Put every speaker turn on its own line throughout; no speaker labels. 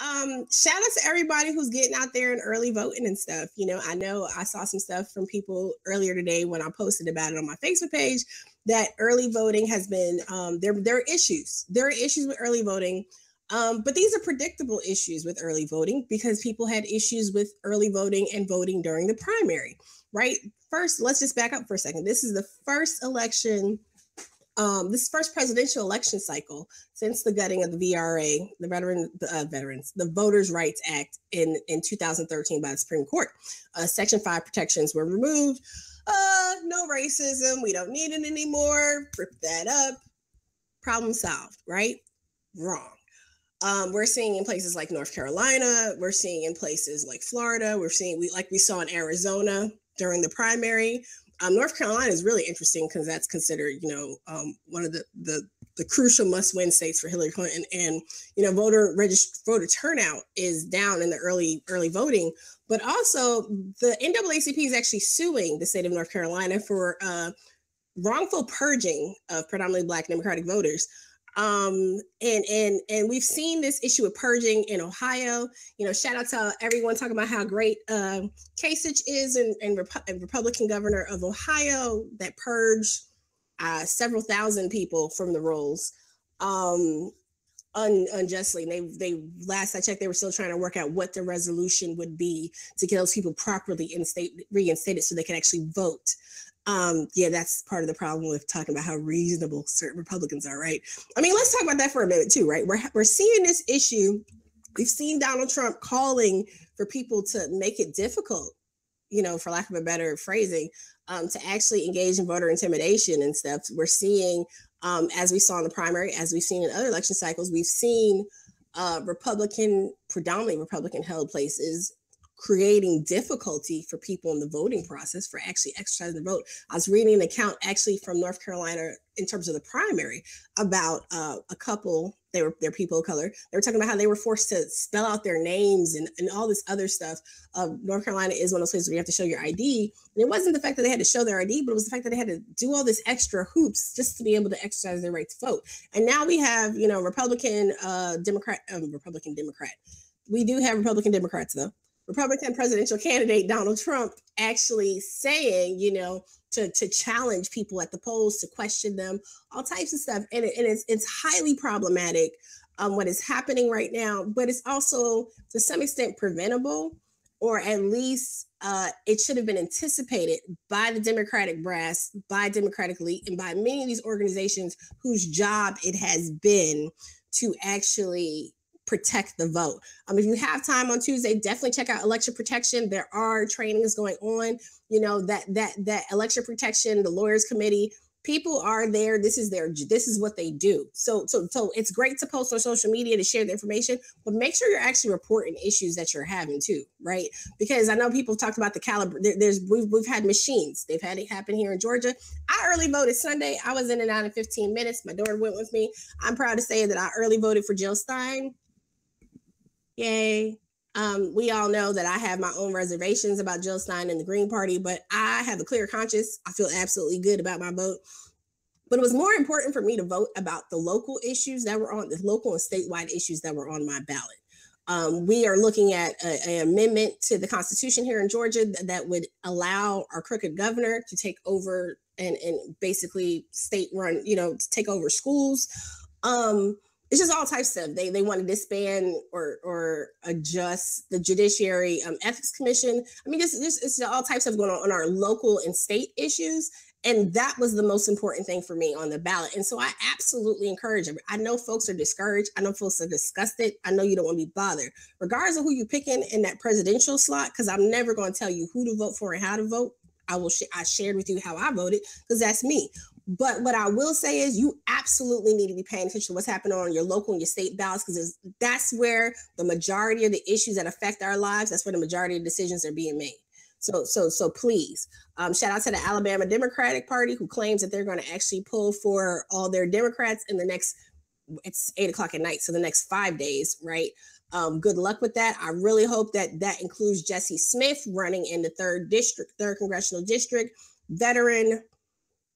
Shout out to everybody who's getting out there and early voting and stuff. I know I saw some stuff from people earlier today when I posted about it on my Facebook page that early voting has been, there are issues. There are issues with early voting. But these are predictable issues with early voting because people had issues with early voting and voting during the primary, right? First, let's just back up for a second. This is the first election, this first presidential election cycle since the gutting of the VRA, the Voters' Rights Act in 2013 by the Supreme Court. Section 5 protections were removed. No racism. We don't need it anymore. Rip that up. Problem solved, right? Wrong. We're seeing in places like North Carolina, we're seeing in places like Florida, we saw in Arizona during the primary. North Carolina is really interesting because that's considered, one of the crucial must-win states for Hillary Clinton, and voter turnout is down in the early voting. But also, the NAACP is actually suing the state of North Carolina for wrongful purging of predominantly Black Democratic voters. And we've seen this issue of purging in Ohio. Shout out to everyone talking about how great Kasich is and Republican governor of Ohio that purged several thousand people from the rolls unjustly. They last I checked, they were still trying to work out what the resolution would be to get those people properly reinstated so they can actually vote. That's part of the problem with talking about how reasonable certain Republicans are, right? I mean, let's talk about that for a minute too, right? We're seeing this issue. We've seen Donald Trump calling for people to make it difficult, for lack of a better phrasing, to actually engage in voter intimidation and stuff. We're seeing, as we saw in the primary, as we've seen in other election cycles, we've seen predominantly Republican held places creating difficulty for people in the voting process for actually exercising the vote. I was reading an account actually from North Carolina in terms of the primary about a couple, they're people of color. They were talking about how they were forced to spell out their names and all this other stuff. North Carolina is one of those places where you have to show your ID. And it wasn't the fact that they had to show their ID, but it was the fact that they had to do all this extra hoops just to be able to exercise their right to vote. And now we have, Republican Democrat. We do have Republican Democrats though. Republican presidential candidate Donald Trump actually saying, to challenge people at the polls, to question them, all types of stuff. And it's highly problematic what is happening right now, but it's also to some extent preventable, or at least it should have been anticipated by the Democratic brass, by Democratic elite, and by many of these organizations whose job it has been to actually protect the vote. If you have time on Tuesday, definitely check out election protection. There are trainings going on, that election protection, the lawyers committee, people are there. This is what they do. So it's great to post on social media to share the information, but make sure you're actually reporting issues that you're having too, right? Because I know people talked about the caliber. We've had machines. They've had it happen here in Georgia. I early voted Sunday. I was in and out in 15 minutes. My daughter went with me. I'm proud to say that I early voted for Jill Stein. Yay. We all know that I have my own reservations about Jill Stein and the Green Party, but I have a clear conscience. I feel absolutely good about my vote. But it was more important for me to vote about the local issues that were on the local and statewide issues that were on my ballot. We are looking at an amendment to the Constitution here in Georgia that would allow our crooked governor to take over and basically state run, to take over schools. It's just all types of stuff. They want to disband or adjust the Judiciary Ethics Commission. I mean, it's all types of going on our local and state issues. And that was the most important thing for me on the ballot. And so I absolutely encourage them. I know folks are discouraged. I know folks are disgusted. I know you don't want to be bothered. Regardless of who you're picking in that presidential slot, because I'm never going to tell you who to vote for and how to vote. I shared with you how I voted because that's me. But what I will say is you absolutely need to be paying attention to what's happening on your local and your state ballots, because that's where the majority of the issues that affect our lives, that's where the majority of decisions are being made. So please, shout out to the Alabama Democratic Party who claims that they're going to actually pull for all their Democrats in the next, it's 8:00 at night, so the next 5 days, right? Good luck with that. I really hope that includes Jesse Smith running in the 3rd congressional district, veteran,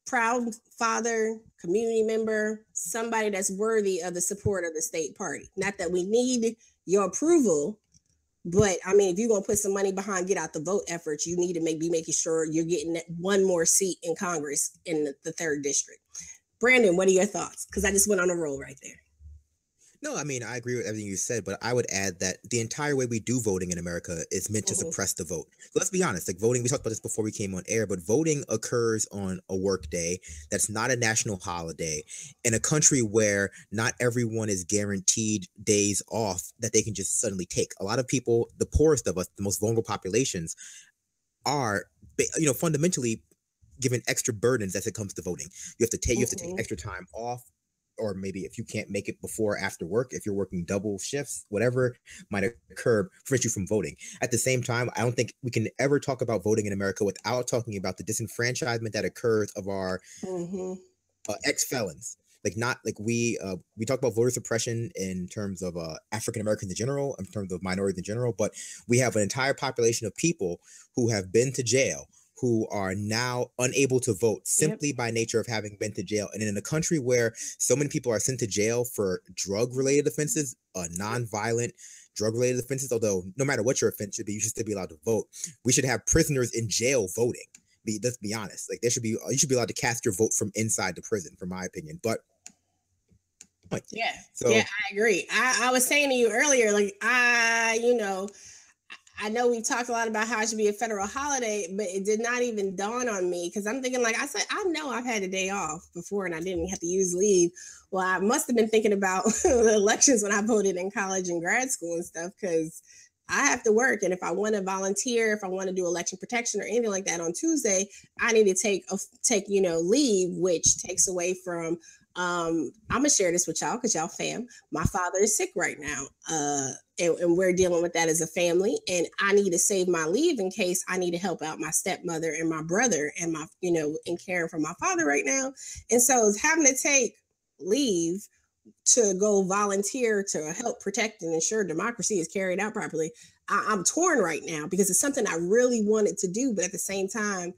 proud father, community member, somebody that's worthy of the support of the state party. Not that we need your approval, but I mean, if you're gonna put some money behind get out the vote efforts, you need to be making sure you're getting one more seat in Congress in the 3rd district. Brandon, what are your thoughts? Because I just went on a roll right there.
No, I mean, I agree with everything you said, but I would add that the entire way we do voting in America is meant to suppress the vote. So let's be honest, like voting, we talked about this before we came on air, but voting occurs on a work day that's not a national holiday in a country where not everyone is guaranteed days off that they can just suddenly take. A lot of people, the poorest of us, the most vulnerable populations, are, fundamentally given extra burdens as it comes to voting. You have to take extra time off, or maybe if you can't make it before or after work, if you're working double shifts, whatever might occur prevents you from voting. At the same time, I don't think we can ever talk about voting in America without talking about the disenfranchisement that occurs of our ex-felons. Like, not like we talk about voter suppression in terms of African Americans in general, in terms of minorities in general, but we have an entire population of people who have been to jail, who are now unable to vote simply by nature of having been to jail. And in a country where so many people are sent to jail for drug-related offenses, non-violent drug-related offenses, although no matter what your offense should be, you should still be allowed to vote. We should have prisoners in jail voting. Let's be honest. Like, you should be allowed to cast your vote from inside the prison, from my opinion. But
yeah, I agree. I was saying to you earlier, like, I know we talked a lot about how it should be a federal holiday, but it did not even dawn on me because I'm thinking, like I said, I know I've had a day off before and I didn't have to use leave. Well, I must have been thinking about the elections when I voted in college and grad school and stuff, because I have to work. And if I want to volunteer, if I want to do election protection or anything like that on Tuesday, I need to take leave, which takes away from, I'm gonna share this with y'all because y'all fam. My father is sick right now, and we're dealing with that as a family. And I need to save my leave in case I need to help out my stepmother and my brother and my, in caring for my father right now. And so having to take leave to go volunteer to help protect and ensure democracy is carried out properly. I'm torn right now because it's something I really wanted to do, but at the same time,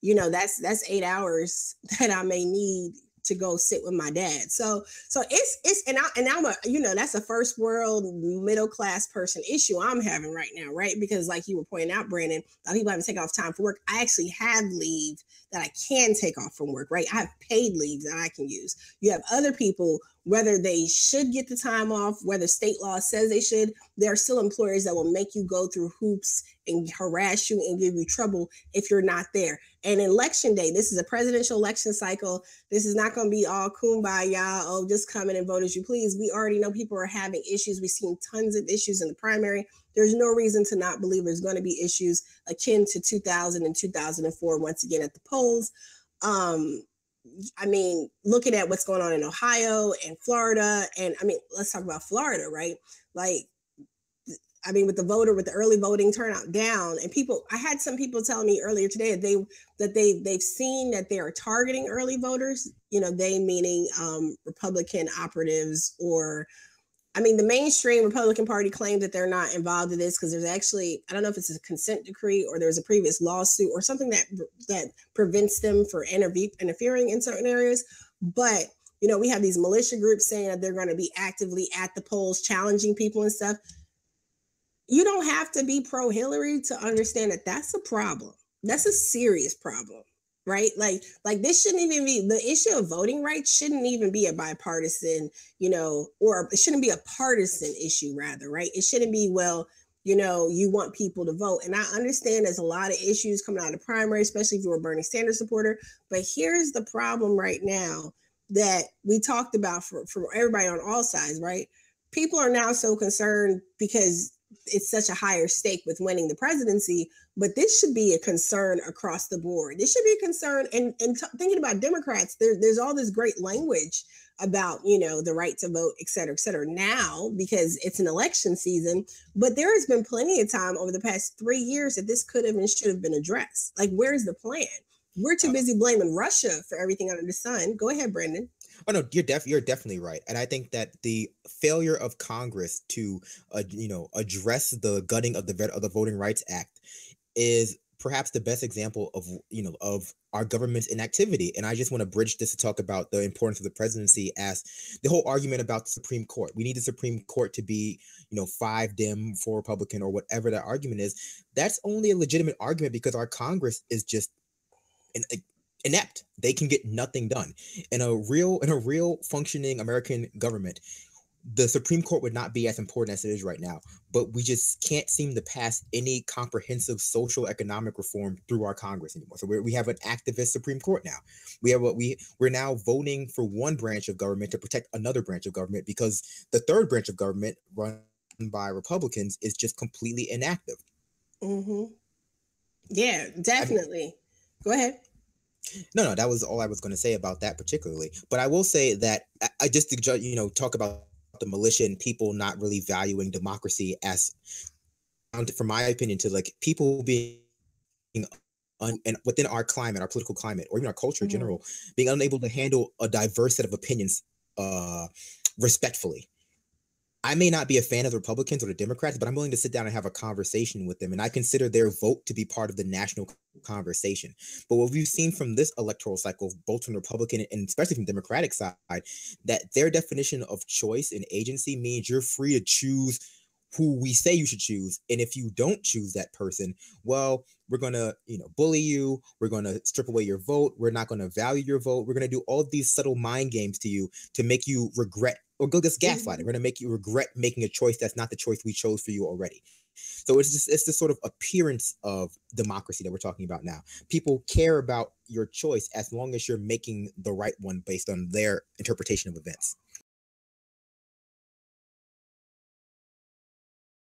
that's 8 hours that I may need to go sit with my dad. So it's and I'm that's a first world middle class person issue I'm having right now, right? Because like you were pointing out, Brandon, a lot of people have to take off time for work. I actually have leave that I can take off from work, right? I have paid leave that I can use. You have other people, whether they should get the time off, whether state law says they should, there are still employers that will make you go through hoops and harass you and give you trouble if you're not there. And election day, this is a presidential election cycle. This is not going to be all kumbaya, oh, just come in and vote as you please. We already know people are having issues. We've seen tons of issues in the primary. There's no reason to not believe there's going to be issues akin to 2000 and 2004 once again at the polls. I mean, looking at what's going on in Ohio and Florida, and I mean, let's talk about Florida, right? Like, I mean, with the early voting turnout down, and I had some people telling me earlier today that they've seen that they are targeting early voters. They meaning Republican operatives, or I mean, the mainstream Republican Party claims that they're not involved in this because there's actually, I don't know if it's a consent decree or there's a previous lawsuit or something that prevents them from interfering in certain areas. But, we have these militia groups saying that they're going to be actively at the polls challenging people and stuff. You don't have to be pro-Hillary to understand that that's a problem. That's a serious problem. Right? Like this shouldn't even be the issue of voting rights shouldn't even be a bipartisan, or it shouldn't be a partisan issue rather, right? It shouldn't be, well, you want people to vote. And I understand there's a lot of issues coming out of the primary, especially if you're a Bernie Sanders supporter. But here's the problem right now that we talked about for everybody on all sides, right? People are now so concerned because it's such a higher stake with winning the presidency, but this should be a concern across the board. This should be a concern. And thinking about Democrats, there's all this great language about, the right to vote, et cetera, now because it's an election season. But there has been plenty of time over the past 3 years that this could have and should have been addressed. Like, where's the plan? We're too busy blaming Russia for everything under the sun. Go ahead, Brendan.
Oh no, you're definitely right, and I think that the failure of Congress to address the gutting of the Voting Rights Act is perhaps the best example of, of our government's inactivity. And I just want to bridge this to talk about the importance of the presidency as the whole argument about the Supreme Court. We need the Supreme Court to be, 5 Dem, 4 Republican, or whatever that argument is. That's only a legitimate argument because our Congress is just inept. They can get nothing done. In a real functioning American government, the Supreme Court would not be as important as it is right now, but we just can't seem to pass any comprehensive social economic reform through our Congress anymore. So we have an activist Supreme Court now. We're now voting for one branch of government to protect another branch of government because the third branch of government run by Republicans is just completely inactive.
Mm-hmm. Yeah, definitely. Go ahead.
No, that was all I was going to say about that particularly. But I will say that I just to talk about the militia and people not really valuing democracy as, from my opinion, to like people being and within our climate, our political climate, or even our culture in general, being unable to handle a diverse set of opinions respectfully. I may not be a fan of the Republicans or the Democrats, but I'm willing to sit down and have a conversation with them. And I consider their vote to be part of the national conversation. But what we've seen from this electoral cycle, both from the Republican and especially from the Democratic side, that their definition of choice and agency means you're free to choose who we say you should choose. And if you don't choose that person, well, we're going to, bully you. We're going to strip away your vote. We're not going to value your vote. We're going to do all these subtle mind games to you to make you regret, or go this gaslighting. We're going to make you regret making a choice that's not the choice we chose for you already. So it's this sort of appearance of democracy that we're talking about now. People care about your choice as long as you're making the right one based on their interpretation of events.